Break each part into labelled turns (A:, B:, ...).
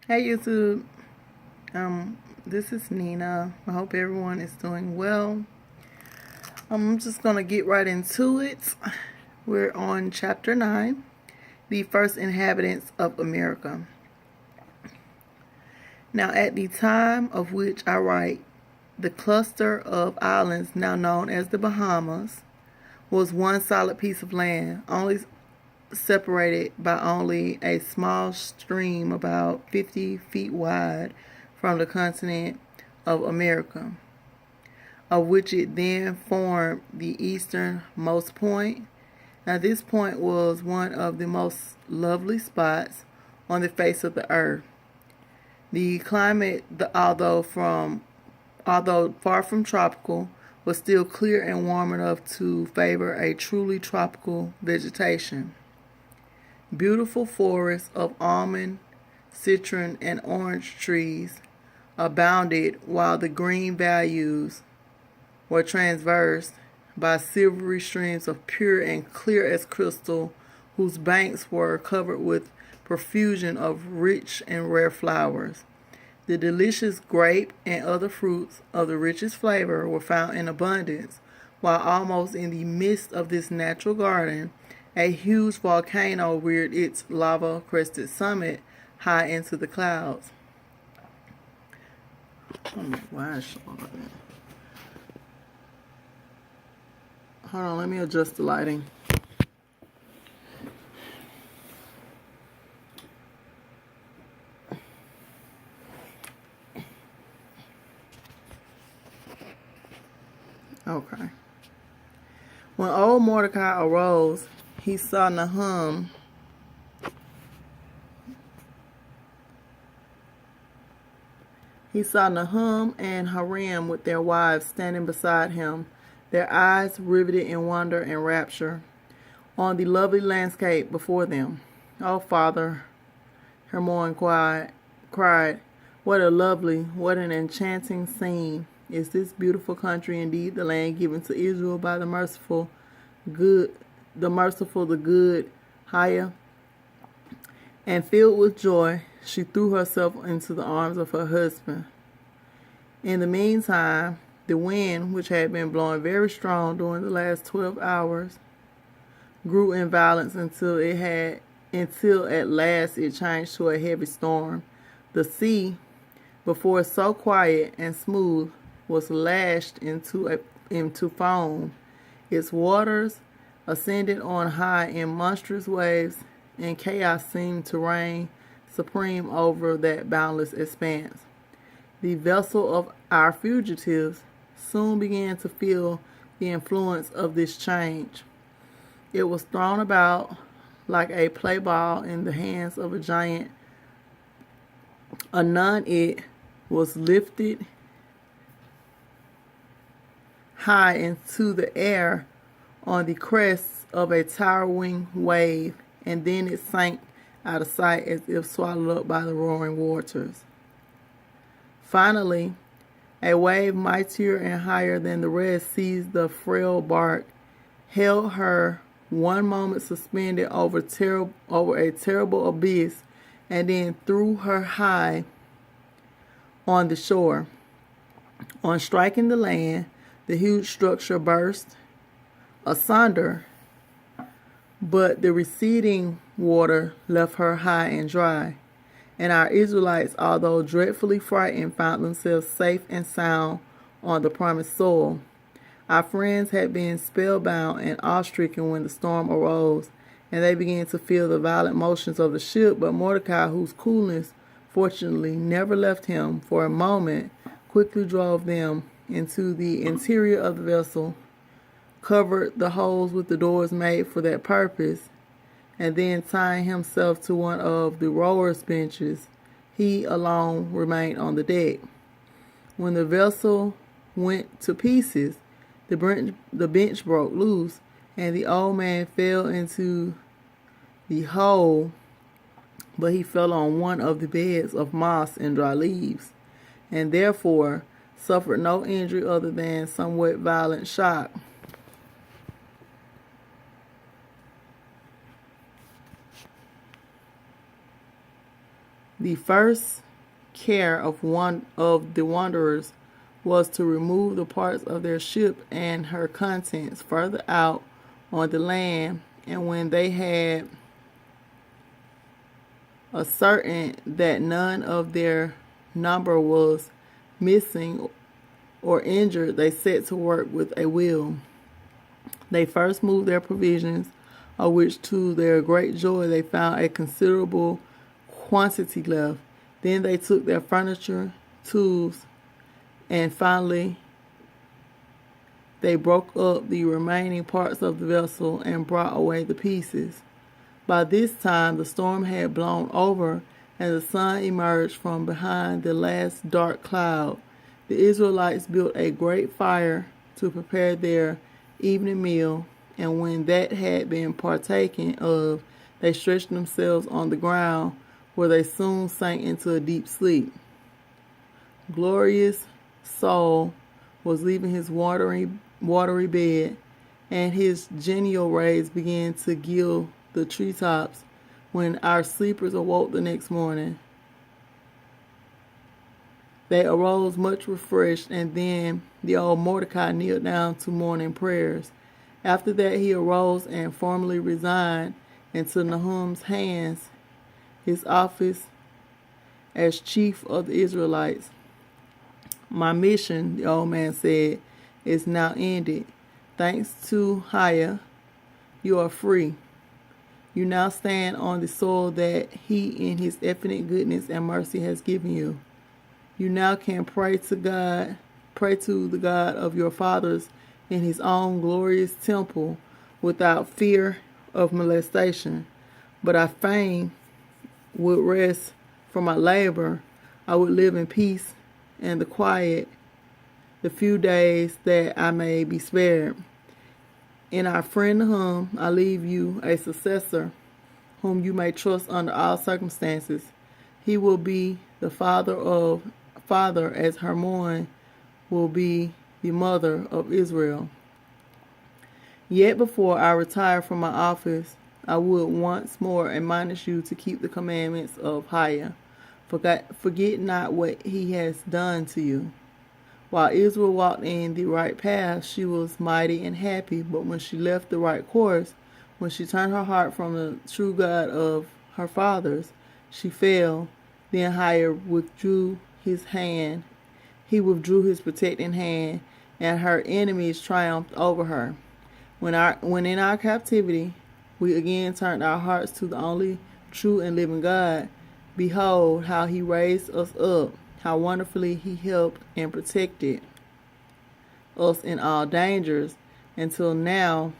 A: Hey YouTube, this is Nina. I hope everyone is doing well. I'm just gonna get right into it. We're on chapter 9, the first inhabitants of America. Now, at the time of which I write, the cluster of islands now known as the Bahamas was one solid piece of land, only separated by only a small stream about 50 feet wide from the continent of America, of which it then formed the easternmost point. Now, this point was one of the most lovely spots on the face of the earth. The climate, although far from tropical, was still clear and warm enough to favor a truly tropical vegetation. Beautiful forests of almond, citron, and orange trees abounded, while the green valleys were traversed by silvery streams of pure and clear as crystal, whose banks were covered with profusion of rich and rare flowers. The delicious grape and other fruits of the richest flavor were found in abundance, while almost in the midst of this natural garden, a huge volcano reared its lava-crested summit high into the clouds. Hold on, let me adjust the lighting. Okay. When old Mordecai arose, he saw Nahum and Haram with their wives standing beside him, their eyes riveted in wonder and rapture on the lovely landscape before them. "Oh, Father," Hermon cried, what an enchanting scene. Is this beautiful country indeed the land given to Israel by the merciful, the good, Haya? And filled with joy, she threw herself into the arms of her husband. In the meantime, the wind, which had been blowing very strong during the last 12 hours, grew in violence until at last it changed to a heavy storm. The sea, before so quiet and smooth, was lashed into foam. Its waters ascended on high in monstrous waves, and chaos seemed to reign supreme over that boundless expanse. The vessel of our fugitives soon began to feel the influence of this change. It was thrown about like a play ball in the hands of a giant. Anon it was lifted high into the air on the crest of a towering wave, and then it sank out of sight as if swallowed up by the roaring waters. Finally, a wave mightier and higher than the rest seized the frail bark, held her one moment suspended over a terrible abyss, and then threw her high on the shore. On striking the land, the huge structure burst asunder, but the receding water left her high and dry, and our Israelites, although dreadfully frightened, found themselves safe and sound on the promised soil. Our friends had been spellbound and awe-stricken when the storm arose, and they began to feel the violent motions of the ship, but Mordecai, whose coolness fortunately never left him for a moment, quickly drove them into the interior of the vessel, covered the holes with the doors made for that purpose, and then tying himself to one of the rowers' benches, he alone remained on the deck. When the vessel went to pieces, the bench broke loose, and the old man fell into the hole, but he fell on one of the beds of moss and dry leaves, and therefore suffered no injury other than somewhat violent shock. The first care of the wanderers was to remove the parts of their ship and her contents further out on the land, and when they had ascertained that none of their number was missing or injured, they set to work with a will. They first moved their provisions, of which to their great joy they found a considerable quantity left. Then they took their furniture, tools, and finally they broke up the remaining parts of the vessel and brought away the pieces. By this time the storm had blown over, and the sun emerged from behind the last dark cloud. The Israelites built a great fire to prepare their evening meal, and when that had been partaken of, they stretched themselves on the ground, where they soon sank into a deep sleep. Glorious soul was leaving his watery bed, and his genial rays began to gild the treetops when our sleepers awoke the next morning. They arose much refreshed, and then the old Mordecai kneeled down to morning prayers. After that he arose and formally resigned into Nahum's hands his office as chief of the Israelites. My mission, the old man said, is now ended. Thanks to Hiah, you are free. You now stand on the soil that he in his infinite goodness and mercy has given you. You now can pray to the God of your fathers in his own glorious temple without fear of molestation. But I fain would rest from my labor. I would live in peace and the quiet the few days that I may be spared. In our friend Nahum, I leave you a successor whom you may trust under all circumstances. He will be the father as Hermon will be the mother of Israel. Yet before I retire from my office, I would once more admonish you to keep the commandments of Hiah. Forget not what he has done to you. While Israel walked in the right path, she was mighty and happy. But when she left the right course, when she turned her heart from the true God of her fathers, she fell. Then Hiah withdrew his hand. He withdrew his protecting hand, and her enemies triumphed over her. When in our captivity, we again turned our hearts to the only true and living God. Behold, how he raised us up, how wonderfully he helped and protected us in all dangers, until now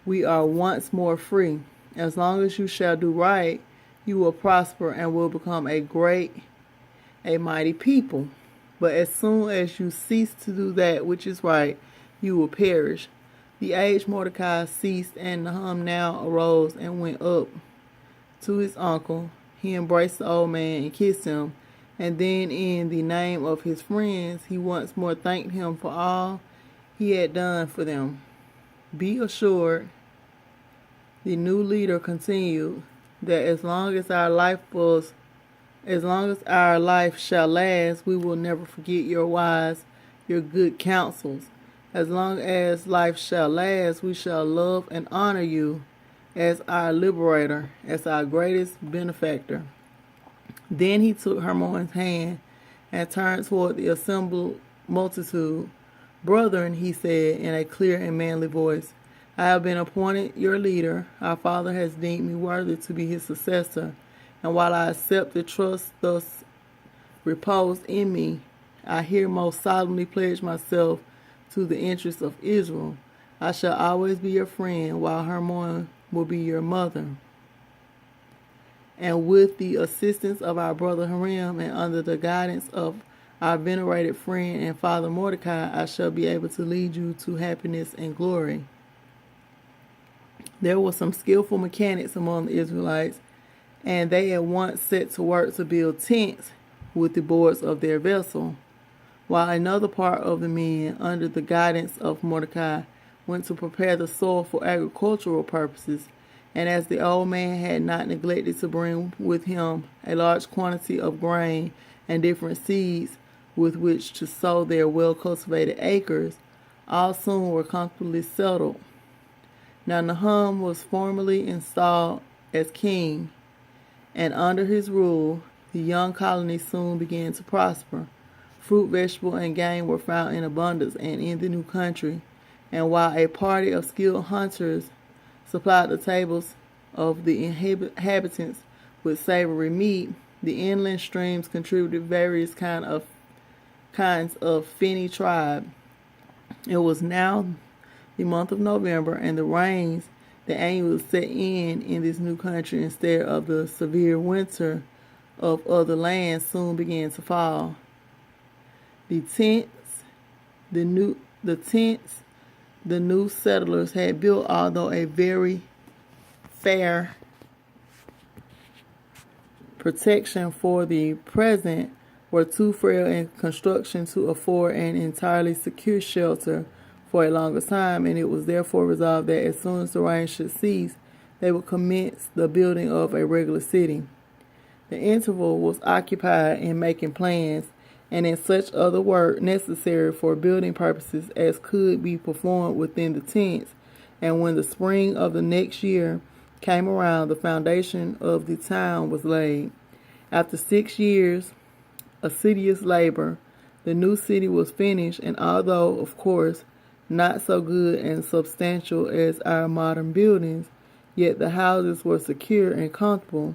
A: we are once more free. As long as you shall do right, you will prosper and will become a mighty people. But as soon as you cease to do that which is right, you will perish. The aged Mordecai ceased, and Nahum now arose and went up to his uncle. He embraced the old man and kissed him, and then in the name of his friends, he once more thanked him for all he had done for them. Be assured, the new leader continued, that as long as our life shall last, we will never forget your good counsels. As long as life shall last, we shall love and honor you as our liberator, as our greatest benefactor. Then he took Hermon's hand and turned toward the assembled multitude. Brethren, he said in a clear and manly voice, I have been appointed your leader. Our Father has deemed me worthy to be his successor. And while I accept the trust thus reposed in me, I here most solemnly pledge myself to the interests of Israel. I shall always be your friend, while Hermon will be your mother. And with the assistance of our brother Hiram, and under the guidance of our venerated friend and father Mordecai, I shall be able to lead you to happiness and glory. There were some skillful mechanics among the Israelites, and they at once set to work to build tents with the boards of their vessel, while another part of the men, under the guidance of Mordecai, went to prepare the soil for agricultural purposes. And as the old man had not neglected to bring with him a large quantity of grain and different seeds with which to sow their well-cultivated acres, all soon were comfortably settled. Now Nahum was formally installed as king, and under his rule, the young colony soon began to prosper. Fruit, vegetable, and game were found in abundance and in the new country, and while a party of skilled hunters supplied the tables of the inhabitants with savory meat, the inland streams contributed various kinds of finny tribe. It was now the month of November, and the rains that annually set in this new country instead of the severe winter of other lands soon began to fall. The new settlers had built, although a very fair protection for the present, were too frail in construction to afford an entirely secure shelter for a longer time, and it was therefore resolved that as soon as the rain should cease, they would commence the building of a regular city. The interval was occupied in making plans and in such other work necessary for building purposes as could be performed within the tents, and when the spring of the next year came around, the foundation of the town was laid. After 6 years' assiduous labor, the new city was finished, and although, of course, not so good and substantial as our modern buildings, yet the houses were secure and comfortable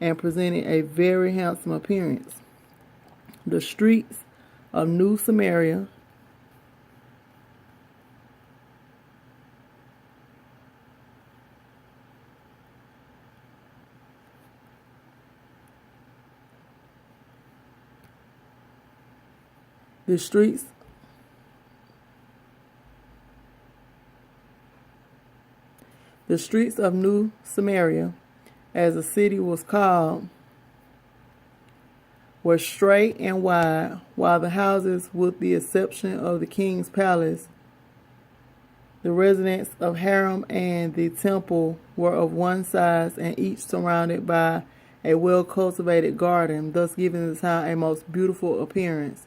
A: and presented a very handsome appearance. The streets of New Samaria The streets of New Samaria, as the city was called, were straight and wide, while the houses, with the exception of the king's palace, the residence of Hiram, and the temple, were of one size, and each surrounded by a well-cultivated garden, thus giving the town a most beautiful appearance.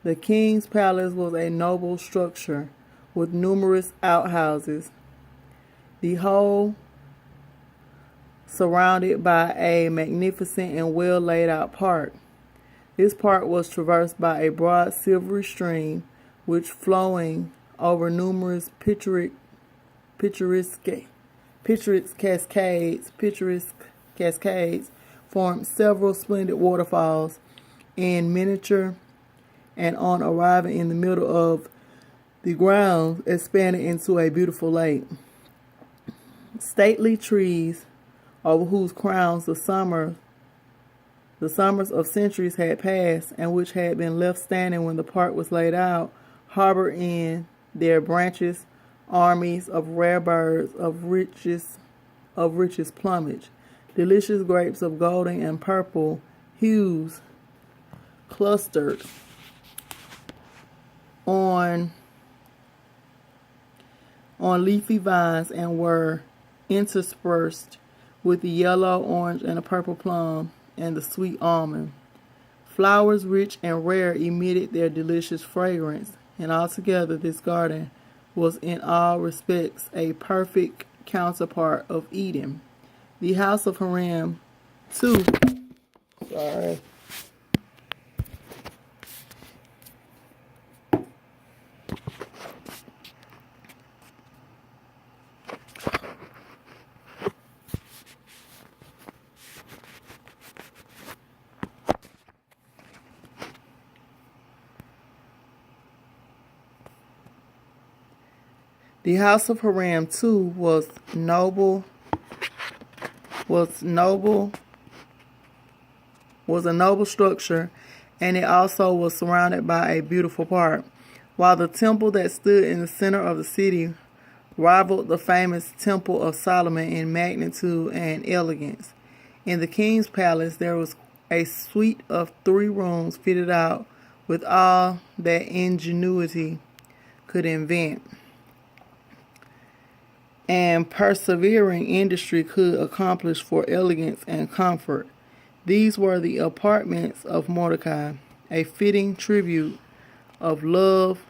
A: The king's palace was a noble structure with numerous outhouses, the whole surrounded by a magnificent and well laid out park. This park was traversed by a broad silvery stream, which, flowing over numerous picturesque cascades, formed several splendid waterfalls in miniature, and on arriving in the middle of the grounds, expanded into a beautiful lake. Stately trees, over whose crowns the summers of centuries had passed, and which had been left standing when the park was laid out, harbor in their branches armies of rare birds of richest plumage. Delicious grapes of golden and purple hues clustered on leafy vines and were interspersed with the yellow, orange, and the purple plum and the sweet almond. Flowers rich and rare emitted their delicious fragrance, and altogether this garden was in all respects a perfect counterpart of Eden. The house of Hiram, too. The house of Hiram too was a noble structure, and it also was surrounded by a beautiful park, while the temple that stood in the center of the city rivaled the famous Temple of Solomon in magnitude and elegance. In the king's palace there was a suite of 3 rooms fitted out with all that ingenuity could invent. and persevering industry could accomplish for elegance and comfort. These were the apartments of Mordecai, a fitting tribute of love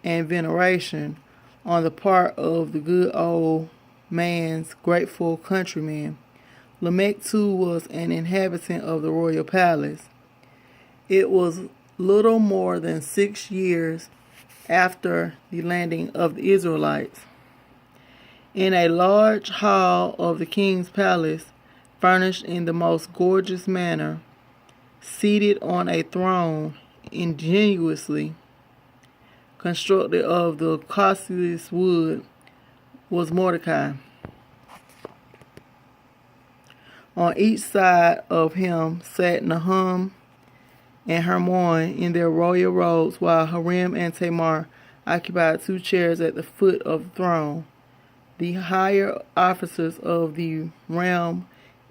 A: and veneration on the part of the good old man's grateful countrymen. Lamech too was an inhabitant of the royal palace. It was little more than 6 years after the landing of the Israelites. In a large hall of the king's palace, furnished in the most gorgeous manner, seated on a throne ingeniously constructed of the costliest wood, was Mordecai. On each side of him sat Nahum and Hermon in their royal robes, while Hiram and Tamar occupied 2 chairs at the foot of the throne. The higher officers of the realm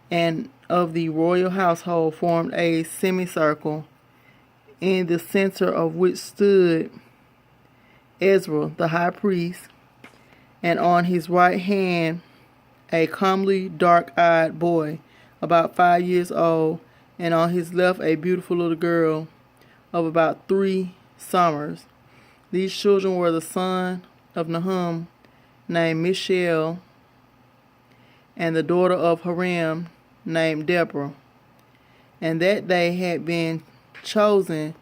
A: and of the royal household formed a semicircle, in the center of which stood Ezra, the high priest, and on his right hand a comely, dark-eyed boy, about 5 years old, and on his left a beautiful little girl of about 3 summers. These children were the son of Nahum, named Mishael, and the daughter of Hiram, named Deborah. And that day had been chosen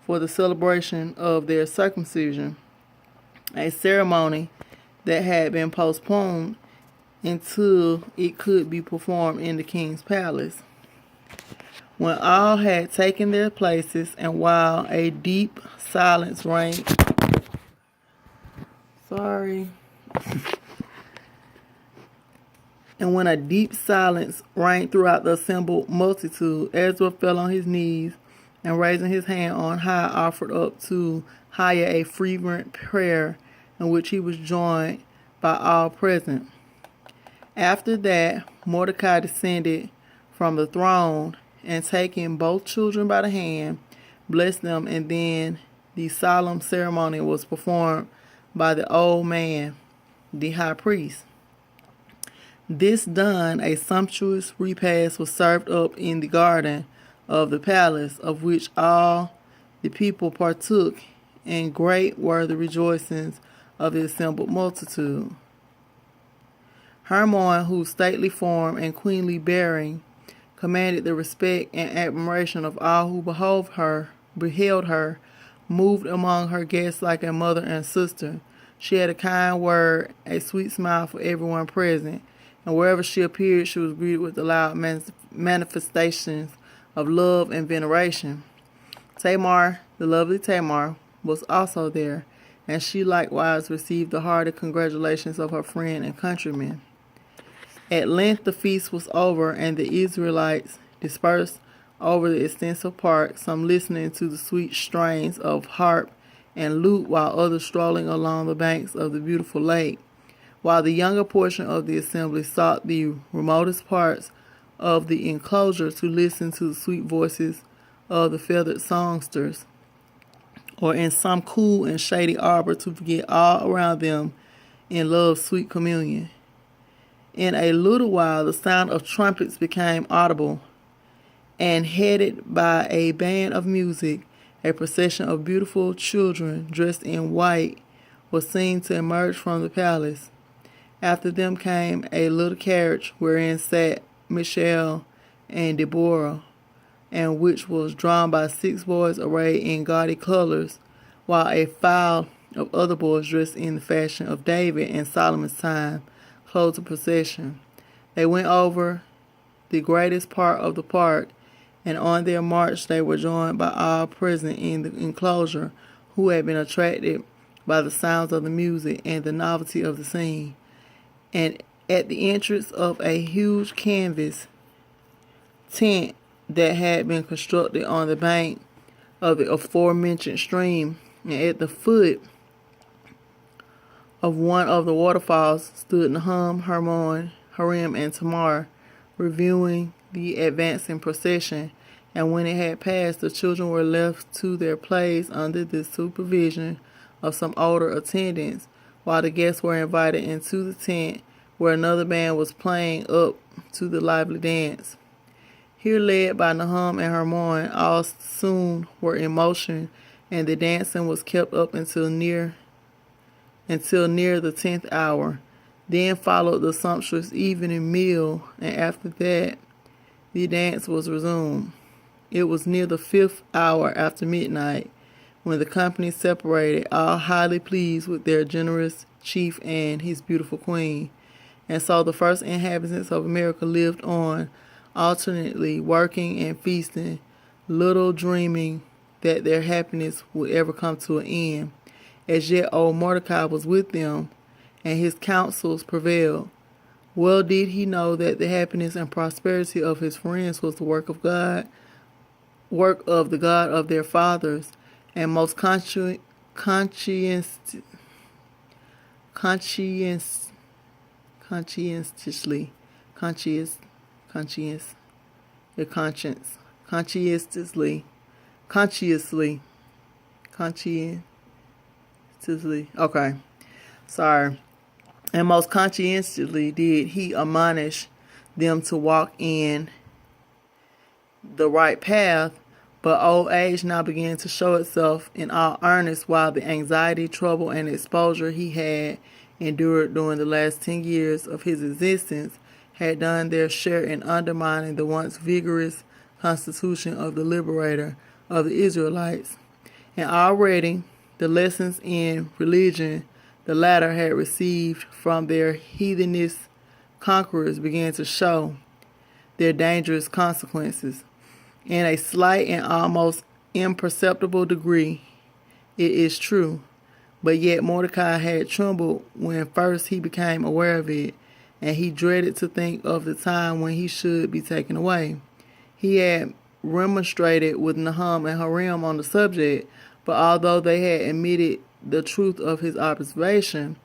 A: for the celebration of their circumcision, a ceremony that had been postponed until it could be performed in the king's palace. When all had taken their places, and while a deep silence reigned, and when a deep silence reigned throughout the assembled multitude, Ezra fell on his knees and, raising his hand on high, offered up to Yahweh a fervent prayer, in which he was joined by all present. After that, Mordecai descended from the throne, and taking both children by the hand, blessed them, and then the solemn ceremony was performed by the old man, the high priest. This done, a sumptuous repast was served up in the garden of the palace, of which all the people partook, and great were the rejoicings of the assembled multitude. Hermon, whose stately form and queenly bearing commanded the respect and admiration of all who beheld her, moved among her guests like a mother and sister. She had a kind word, a sweet smile for everyone present, and wherever she appeared, she was greeted with the loud manifestations of love and veneration. Tamar, the lovely Tamar, was also there, and she likewise received the hearty congratulations of her friend and countrymen. At length the feast was over, and the Israelites dispersed over the extensive park, some listening to the sweet strains of harp and lute, while others strolling along the banks of the beautiful lake, while the younger portion of the assembly sought the remotest parts of the enclosure to listen to the sweet voices of the feathered songsters, or in some cool and shady arbor to forget all around them in love's sweet communion. In a little while the sound of trumpets became audible, and headed by a band of music, a procession of beautiful children dressed in white was seen to emerge from the palace. After them came a little carriage wherein sat Mishael and Deborah, and which was drawn by 6 boys arrayed in gaudy colors, while a file of other boys dressed in the fashion of David and Solomon's time closed the procession. They went over the greatest part of the park, and on their march they were joined by all present in the enclosure, who had been attracted by the sounds of the music and the novelty of the scene. And at the entrance of a huge canvas tent that had been constructed on the bank of the aforementioned stream, and at the foot of one of the waterfalls, stood Nahum, Hermon, Hiram, and Tamar, reviewing the advancing procession. And when it had passed, the children were left to their plays under the supervision of some older attendants, while the guests were invited into the tent where another band was playing up to the lively dance. Here, led by Nahum and Hermon, all soon were in motion, and the dancing was kept up until near the 10th hour. Then followed the sumptuous evening meal, and after that the dance was resumed. It was near the 5th hour after midnight when the company separated, all highly pleased with their generous chief and his beautiful queen. And so the first inhabitants of America lived on, alternately working and feasting, little dreaming that their happiness would ever come to an end. As yet old Mordecai was with them, and his counsels prevailed. Well did he know that the happiness and prosperity of his friends was the work of the God of their fathers, and most conscientiously okay, sorry. And most conscientiously did he admonish them to walk in the right path, but old age now began to show itself in all earnest, while the anxiety, trouble, and exposure he had endured during the last 10 years of his existence had done their share in undermining the once vigorous constitution of the liberator of the Israelites. And already the lessons in religion the latter had received from their heathenish conquerors began to show their dangerous consequences. In a slight and almost imperceptible degree, it is true, but yet Mordecai had trembled when first he became aware of it, and he dreaded to think of the time when he should be taken away. He had remonstrated with Nahum and Harim on the subject, but although they had admitted the truth of his observation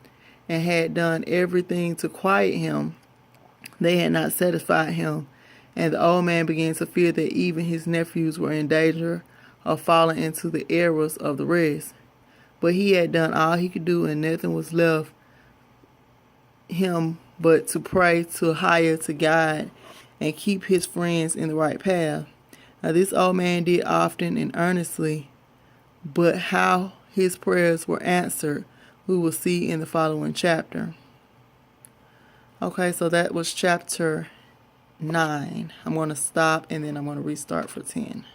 A: and had done everything to quiet him, they had not satisfied him, and the old man began to fear that even his nephews were in danger of falling into the errors of the rest. But he had done all he could do, and nothing was left him but to pray to higher to guide and keep his friends in the right path. Now this old man did often and earnestly, but how his prayers were answered, we will see in the following chapter. Okay, so that was chapter 9. I'm going to stop and then I'm going to restart for 10.